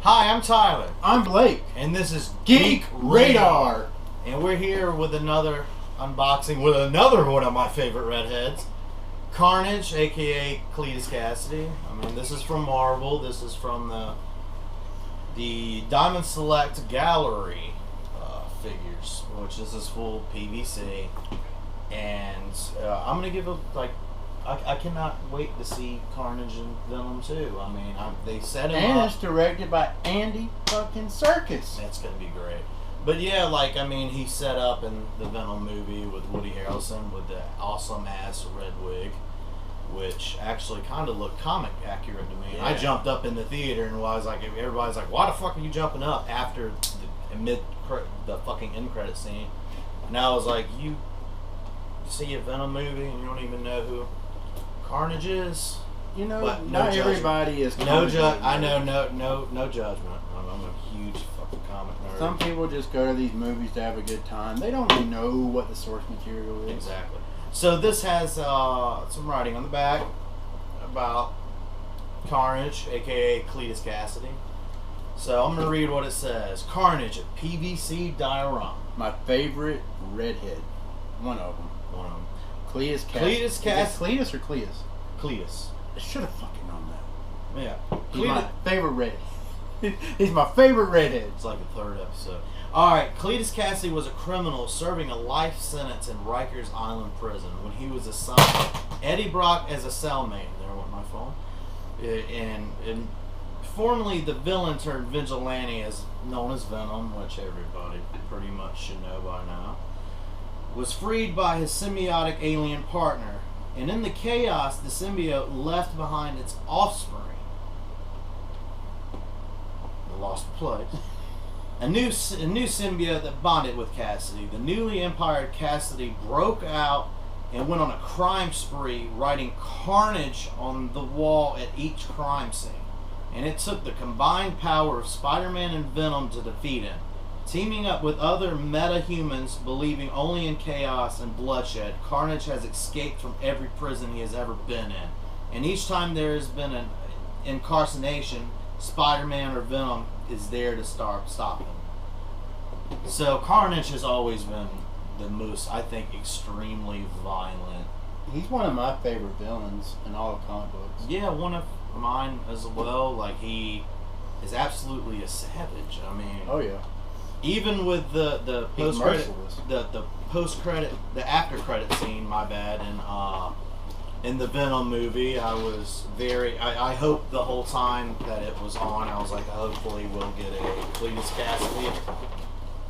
Hi, I'm Tyler. I'm Blake. And this is Geek Radar. And we're here with another unboxing with another one of my favorite redheads. Carnage, aka Cletus Cassidy. I mean, this is from Marvel. This is from the Diamond Select Gallery figures, which this is full PVC. And I'm going to give I cannot wait to see Carnage and Venom 2. I mean, they set him and up. it's directed by Andy fucking Serkis. That's going to be great. But yeah, he's set up in the Venom movie with Woody Harrelson with the awesome ass red wig, which actually kind of looked comic accurate to me. Yeah. I jumped up in the theater and everybody's like, "Why the fuck are you jumping up?" After the fucking end credit scene, and I was like, "You see a Venom movie and you don't even know who Carnage is?" You know, but not everybody is. No judgment. I know, no judgment. I'm a huge fucking comic nerd. Some people just go to these movies to have a good time. They don't even know what the source material is. Exactly. So this has some writing on the back about Carnage, aka Cletus Cassidy. So I'm gonna read what it says. Carnage, a PVC diorama. My favorite redhead. One of them. Cletus Cassidy. Cletus Cassidy. Cletus or Cletus? Cletus. I should have fucking known that. Yeah. He's my favorite redhead. He's my favorite redhead. It's like the third episode. Alright, Cletus Cassidy was a criminal serving a life sentence in Rikers Island prison when he was assigned Eddie Brock as a cellmate. There went my phone. And formerly the villain turned vigilante, as known as Venom, which everybody pretty much should know by now, was freed by his symbiotic alien partner, and in the chaos, the symbiote left behind its offspring, the lost place, a new symbiote that bonded with Cassidy. The newly empowered Cassidy broke out and went on a crime spree, writing carnage on the wall at each crime scene. And it took the combined power of Spider-Man and Venom to defeat him. Teaming up with other meta-humans believing only in chaos and bloodshed, Carnage has escaped from every prison he has ever been in. And each time there has been an incarceration, Spider-Man or Venom is there to stop him. So Carnage has always been the most, I think, extremely violent. He's one of my favorite villains in all of comic books. Yeah, one of mine as well. Like, he is absolutely a savage. I mean, oh yeah. Even with the post credit, the post credit, the after credit scene, my bad, and in the Venom movie, I was I hoped the whole time that it was on, I was like, hopefully we'll get a Cletus Cassidy.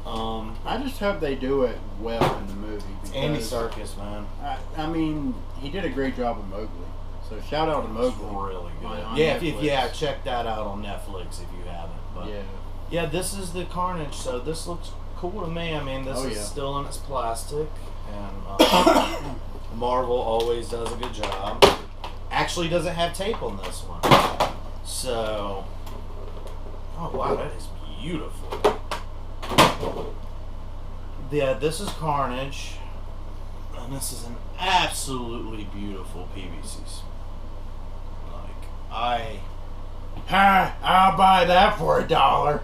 I just hope they do it well in the movie. Andy Serkis, man. I mean, he did a great job with Mowgli. So shout out to Mowgli. Really good. Yeah, check that out on Netflix if you haven't. But yeah, this is the Carnage, so this looks cool to me. I mean, this is still in its plastic, and Marvel always does a good job. Actually doesn't have tape on this one. So, oh wow, that is beautiful. Yeah, this is Carnage, and this is an absolutely beautiful PVC. I'll buy that for $1.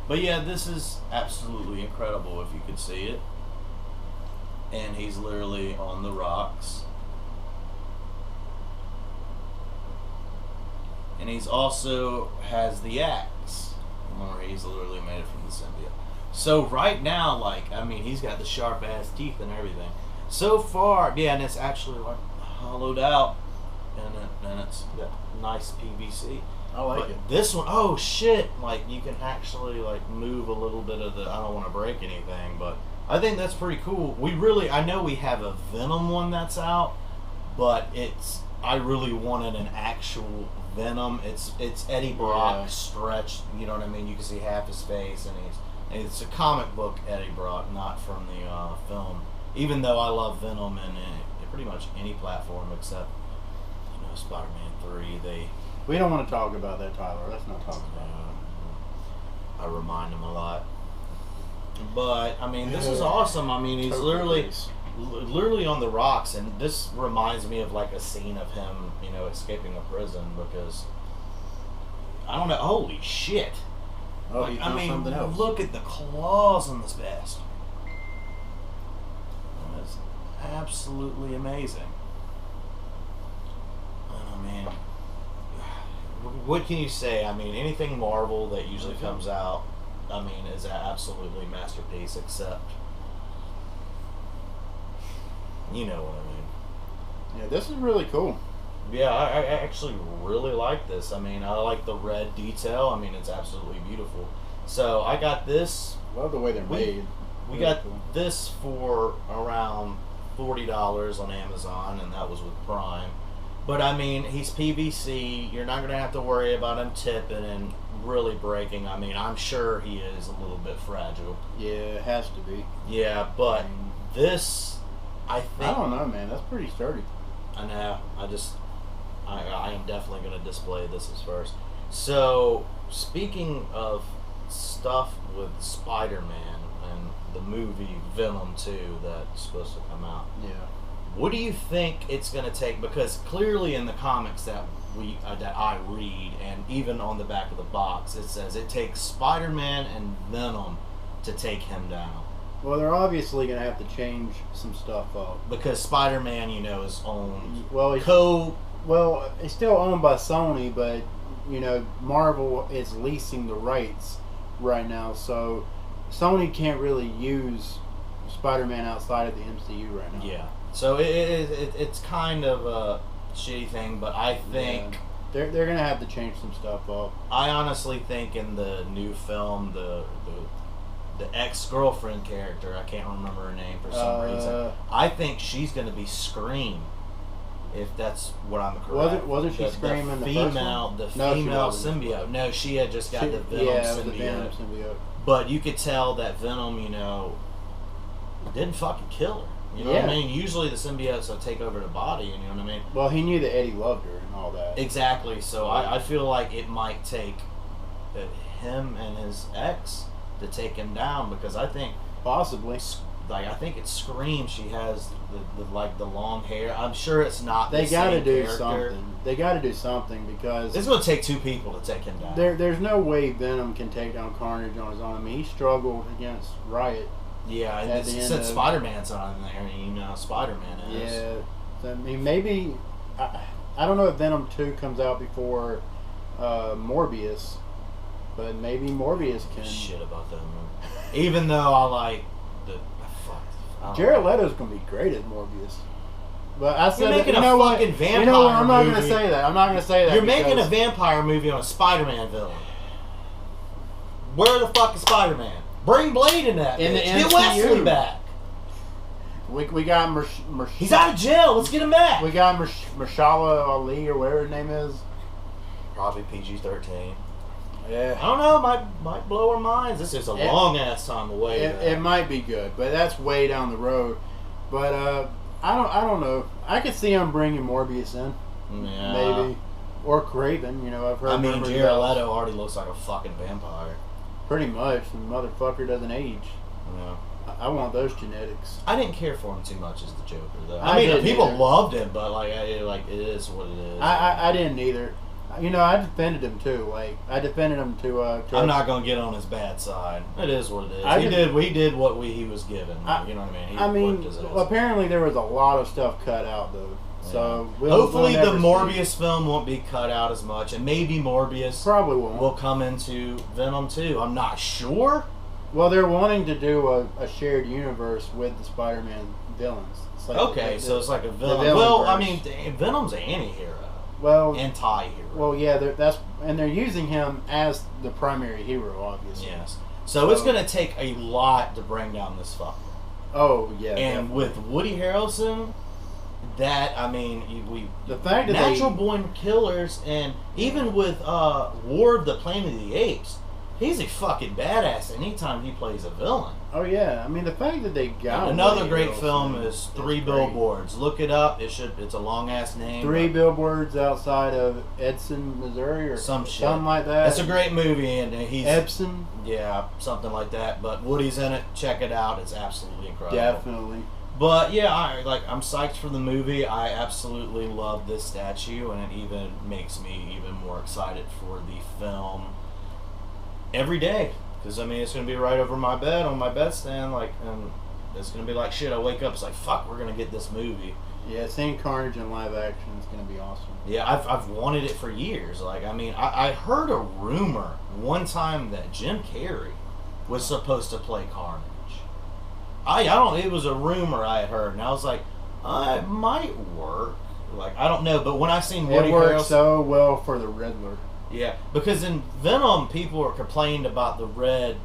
But yeah, this is absolutely incredible if you could see it. And he's literally on the rocks. And he's also has the axe, where he's literally made it from the symbiote. So right now, he's got the sharp ass teeth and everything. So far, yeah, and it's actually hollowed out. And it's got nice PVC. I like it. This one, oh shit! You can actually move a little bit of the. I don't want to break anything, but I think that's pretty cool. I know we have a Venom one that's out, but I really wanted an actual Venom. It's Eddie Brock stretched. You know what I mean? You can see half his face, and it's a comic book Eddie Brock, not from the film. Even though I love Venom in pretty much any platform except Spider-Man 3, we don't want to talk about that, Tyler. Let's not talk about it. I remind him a lot. But, I mean, this is awesome. I mean, he's literally on the rocks, and this reminds me of a scene of him, escaping a prison, because I don't know. Holy shit! Oh, Like, he's doing something else. look at the claws on this bastard. That's absolutely amazing. Oh man, what can you say? I mean, anything Marvel that usually comes out, I mean, is an absolutely masterpiece. Except, you know what I mean. Yeah, this is really cool. Yeah, I actually really like this. I mean, I like the red detail. I mean, it's absolutely beautiful. So I got this. Love the way they're made. We Really got cool. this for around $40 on Amazon, and that was with Prime. But I mean, he's PVC. You're not gonna have to worry about him tipping and really breaking. I mean, I'm sure he is a little bit fragile. Yeah, it has to be. Yeah, but this, I think. I don't know, man. That's pretty sturdy. I know. I am definitely going to display this as first. So, speaking of stuff with Spider-Man and the movie Venom 2 that's supposed to come out, Yeah. what do you think it's going to take? Because clearly in the comics that I read, and even on the back of the box, it says it takes Spider-Man and Venom to take him down. Well, they're obviously going to have to change some stuff up. Because Spider-Man, you know, is owned Well, it's still owned by Sony, but, you know, Marvel is leasing the rights right now, so Sony can't really use Spider-Man outside of the MCU right now. Yeah. So it's kind of a shitty thing, but I think... Yeah. They're going to have to change some stuff up. I honestly think in the new film, the ex-girlfriend character, I can't remember her name for some reason, I think she's going to be Scream, if that's what I'm correct. Wasn't she Scream in the first one? The No, she female wasn't. symbiote. No, she had just got the Venom symbiote. The Venom symbiote. But you could tell that Venom, you know, didn't fucking kill her. You know what I mean? Usually the symbiotes will take over the body, you know what I mean? Well, he knew that Eddie loved her and all that. Exactly. So I feel like it might take him and his ex to take him down, because I think possibly, like, I think it's Scream. She has the long hair. I'm sure it's not. They got to do character. something. They got to do something, because It's going to take two people to take him down. there's no way Venom can take down Carnage on his own. I mean, he struggled against Riot. Yeah, and At the end since of- Spider-Man's on there, you know, Spider-Man is. Yeah, so, I mean, maybe I don't know if Venom 2 comes out before Morbius, but maybe Morbius can. Shit about that movie. Even though I like the Jared Leto's gonna be great as Morbius. But I said, You're making you know a what? fucking vampire You know what? I'm not movie. gonna say that. I'm not gonna say that. You're making a because vampire movie on a Spider-Man villain. Where the fuck is Spider-Man? Bring Blade in that. In the bitch. Get MCU. Wesley back. we got He's out of jail. Let's get him back. We got Marshala Ali or whatever his name is. Probably PG-13. Yeah. I don't know. Might blow our minds. This is a long ass time away. It might be good, but that's way down the road. But I don't know. I could see him bringing Morbius in, Yeah. maybe, or Craven. You know, I've heard. I mean, rumors Jared about- Leto already looks like a fucking vampire. Pretty much, the motherfucker doesn't age. Yeah. I want those genetics. I didn't care for him too much as the Joker, though. I I mean, didn't people either. loved him, but like it is what it is. I didn't either. You know, I defended him too. Like I defended him to. I'm not gonna get on his bad side. It is what it is. We did what he was given. You know what I mean? He worked his ass off. Apparently there was a lot of stuff cut out though. So hopefully we'll the never see. Morbius film won't be cut out as much, and maybe Morbius Probably won't. will come into Venom 2. I'm not sure. Well, they're wanting to do a shared universe with the Spider-Man villains. It's like Okay, so it's like a villain. villain Well, I verse. mean, Venom's an anti-hero, well, anti-hero. well, yeah, they're using him as the primary hero, obviously. Yes. So it's gonna take a lot to bring down this fucker. Oh yeah. And definitely. with Woody Harrelson, The fact that natural born killers, and even with Ward, the Planet of the Apes, he's a fucking badass anytime he plays a villain. Oh yeah, I mean the fact that they got Another Woody great Harrelson film is Three great. Billboards. Look it up. It's a long ass name. Three but billboards outside of Edson, Missouri, or Some shit. something like that. It's a great movie, and he's Epson, yeah, something like that. But Woody's in it. Check it out. It's absolutely incredible. definitely. But yeah, I'm psyched for the movie. I absolutely love this statue, and it even makes me even more excited for the film every day. Because I mean, it's gonna be right over my bed on my bedstand, and it's gonna be like shit. I wake up, it's like fuck, we're gonna get this movie. Yeah, seeing Carnage in live action is gonna be awesome. Yeah, I've wanted it for years. Like, I mean, I heard a rumor one time that Jim Carrey was supposed to play Carnage. I don't. It was a rumor I had heard, and I was like, it might work. Like, I don't know, but when I seen Woody It worked Harrelson, so well for the Riddler. yeah, because in Venom, people were complaining about the red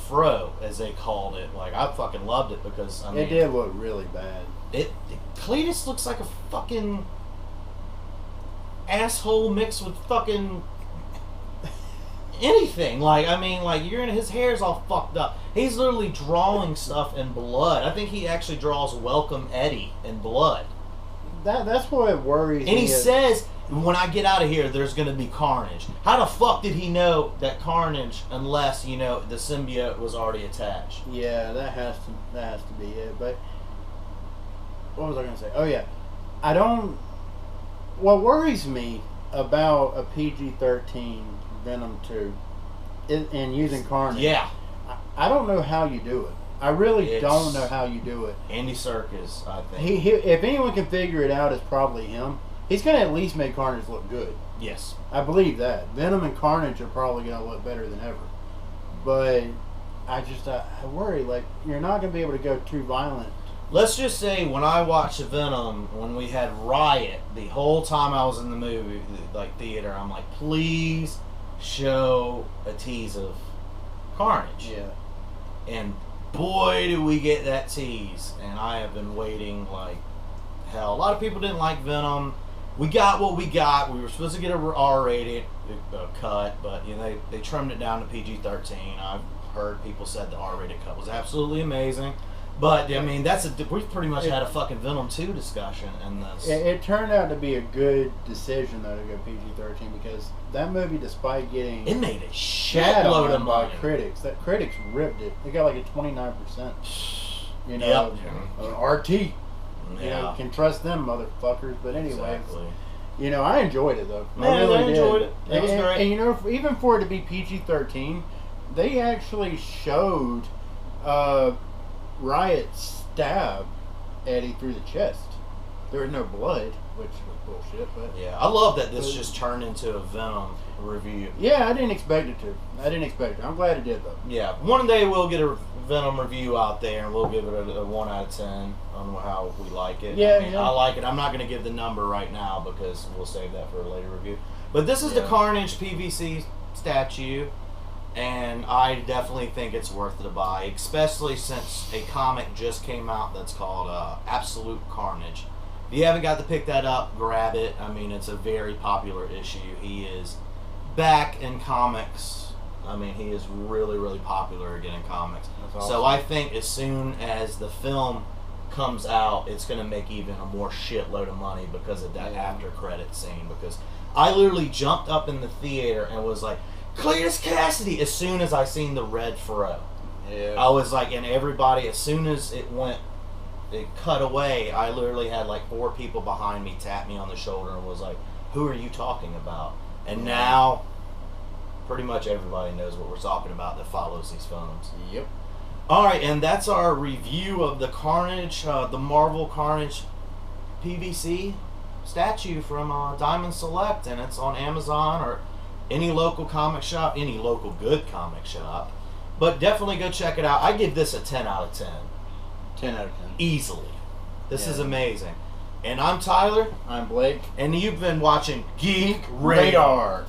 fro, as they called it. Like, I fucking loved it because I mean, It did look really bad. Cletus looks like a fucking asshole mixed with fucking anything. Like, I mean, like, his hair's all fucked up. He's literally drawing stuff in blood. I think he actually draws Welcome Eddie in blood. That's what worries me. And he says, when I get out of here, there's going to be carnage. How the fuck did he know that carnage, unless, the symbiote was already attached? Yeah, that has to be it. But what was I going to say? Oh yeah, I don't. What worries me about a PG-13 Venom 2 and using Carnage. Yeah. I don't know how you do it. I really don't know how you do it. Andy Serkis, I think. He if anyone can figure it out, it's probably him. He's going to at least make Carnage look good. Yes. I believe that. Venom and Carnage are probably going to look better than ever. But I worry, like, you're not going to be able to go too violent. Let's just say when I watched Venom, when we had Riot, the whole time I was in the movie, like, theater, I'm like, please show a tease of Carnage. Yeah. And boy, did we get that tease. And I have been waiting like hell. A lot of people didn't like Venom. We got what we got. We were supposed to get a R-rated cut, but they trimmed it down to PG-13. I've heard people said the R-rated cut was absolutely amazing. But I mean, we've pretty much had a fucking Venom 2 discussion in this. It turned out to be a good decision though to go PG-13 because that movie, despite getting it made a shitload of by money. critics, critics ripped it. They got like a 29%. Yep. RT. Yeah. Can trust them motherfuckers. But anyway, exactly. I enjoyed it though. Man, I enjoyed it. It was great. And even for it to be PG-13, they actually showed Riot stab Eddie through the chest. There was no blood, which was bullshit. But yeah, I love that this just turned into a Venom review. Yeah, I didn't expect it to. I'm glad it did though. Yeah, one day we'll get a Venom review out there, and we'll give it a 1 out of 10 on how we like it. Yeah, I like it. I'm not going to give the number right now because we'll save that for a later review. But this is the Carnage PVC statue. And I definitely think it's worth it to buy, especially since a comic just came out that's called Absolute Carnage. If you haven't got to pick that up, grab it. I mean, it's a very popular issue. He is back in comics. I mean, he is really, really popular again in comics. That's awesome. So I think as soon as the film comes out, it's going to make even a more shitload of money because of that after credit scene. Because I literally jumped up in the theater and was like, Cletus Cassidy, as soon as I seen the red fro. Yeah. I was like, and everybody, as soon as it cut away, I literally had like 4 people behind me tap me on the shoulder and was like, who are you talking about? And now, pretty much everybody knows what we're talking about that follows these films. Yep. Alright, and that's our review of the Carnage, the Marvel Carnage PVC statue from Diamond Select, and it's on Amazon or any local comic shop, any local good comic shop. But definitely go check it out. I give this a 10 out of 10. 10 out of 10. Easily. This is amazing. And I'm Tyler. I'm Blake. And you've been watching Geek Radar.